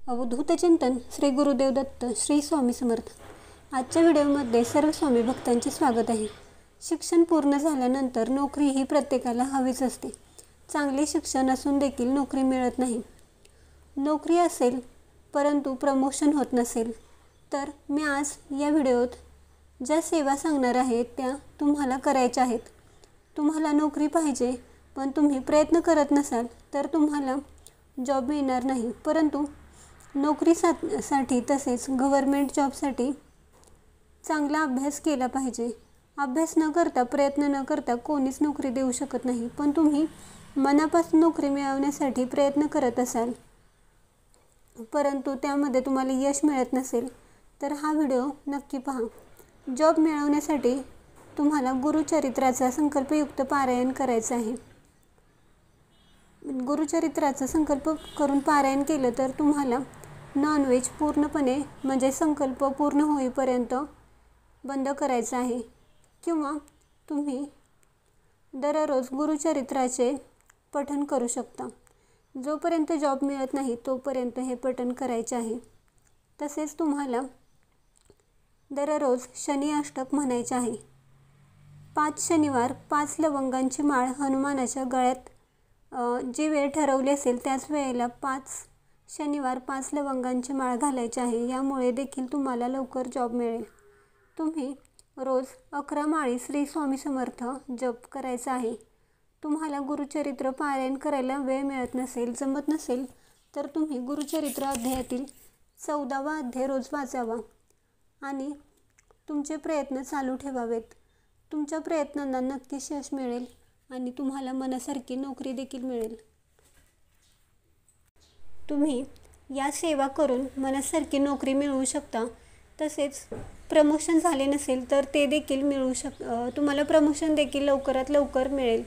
अवधूत चिंतन श्री गुरुदेव दत्त श्री स्वामी समर्थ। आजच्या व्हिडिओमध्ये सर्व स्वामी भक्तांचे स्वागत आहे। शिक्षण पूर्ण झाल्यानंतर नोकरी ही प्रत्येकाला हवीच असते। चांगले शिक्षण असून देखील नोकरी मिळत नाही। नोकरी असेल परंतु प्रमोशन होत नसेल तर मी आज या व्हिडिओत ज्या सेवा सांगणार आहे त्या तुम्हाला करायच्या आहेत। तुम्हाला नोकरी पाहिजे पण तुम्ही प्रयत्न करत नसाल तर तुम्हाला जॉब मिळणार नाही। परंतु नोकरीसाठी तसेच गव्हर्नमेंट जॉबसाठी चांगला अभ्यास केला पाहिजे। अभ्यास न करता प्रयत्न न करता कोणीच नोकरी देऊ शकत नाही। पण तुम्ही मनापासून नोकरी मिळवण्यासाठी प्रयत्न करत असाल परंतु त्यामध्ये तुम्हाला यश मिळत नसेल तर हा व्हिडिओ नक्की पहा। जॉब मिळवण्यासाठी तुम्हाला गुरुचरित्राचा संकल्पयुक्त पारायण करायचं आहे। गुरुचरित्राचा संकल्प करून पारायण केलं तर तुम्हाला नॉनव्हेज पूर्णपणे म्हणजे संकल्प पूर्ण होईपर्यंत बंद करायचा आहे। किंवा तुम्ही दररोज गुरुचरित्राचे पठण करू शकता। जोपर्यंत जॉब मिळत नाही तोपर्यंत हे पठण करायचे आहे। तसेच तुम्हाला दररोज शनी अष्टक म्हणायचे आहे। 5 शनिवार 5 लवंगांची माळ हनुमानाच्या गळ्यात जी वेळ ठरवली असेल त्याच वेळेला 5 शनिवार 5 लवंगांची माळ घालायची आहे। यामुळे देखील तुम्हाला लवकर जॉब मिळेल। तुम्ही रोज 11 माळी श्री स्वामी समर्थ जप करायचा आहे। तुम्हाला गुरुचरित्र पारायण करायला वेळ मिळत नसेल जमत नसेल तर तुम्ही गुरुचरित्र अध्यायातील 14वा अध्याय रोज वाचावा आणि तुमचे प्रयत्न चालू ठेवावेत। तुमच्या प्रयत्नांना नक्कीच यश मिळेल आणि तुम्हाला मनासारखी नोकरी देखील मिळेल। तुम्ही या सेवा करून मनासारखी नोकरी मिळवू शकता। तसेच प्रमोशन झाले नसेल तर ते देखील तुम्हाला प्रमोशन देखील लवकरात लवकर मिळेल।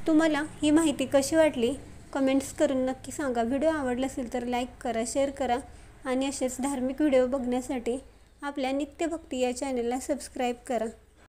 तुम्हाला ही माहिती कशी वाटली कमेंट्स करून नक्की सांगा। व्हिडिओ आवडला असेल तर लाईक करा, शेअर करा आणि असेच धार्मिक व्हिडिओ बघण्यासाठी आपल्या नित्यभक्ती या चॅनलला सबस्क्राईब करा।